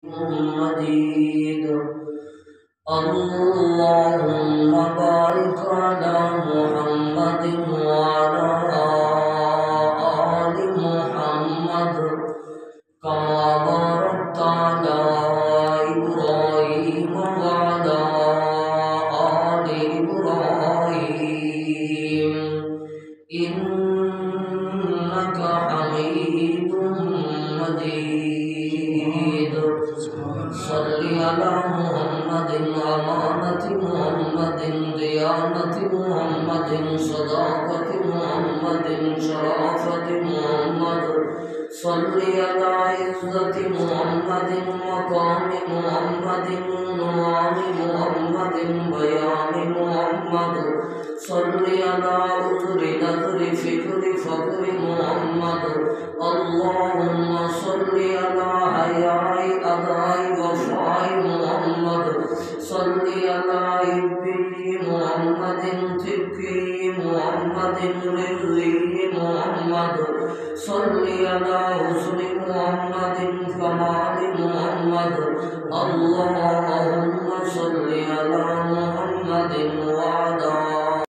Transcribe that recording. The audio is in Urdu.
مجيد اللهم بارك على محمد وعلى آل محمد كما باركت على إبراهيم وعلى آل إبراهيم إنك حميد مجيد صل على محمد أمانة محمد ديانة محمد صداقة محمد شرافة محمد صل على عزة محمد مقام محمد نعم محمد بيان محمد صل على عذر نذر فكر فقر محمد اللهم صل على حياء أداء وفاء محمد صل على إبي محمد تبكي محمد رضي محمد صل على حسن محمد كمال محمد اللهم صل على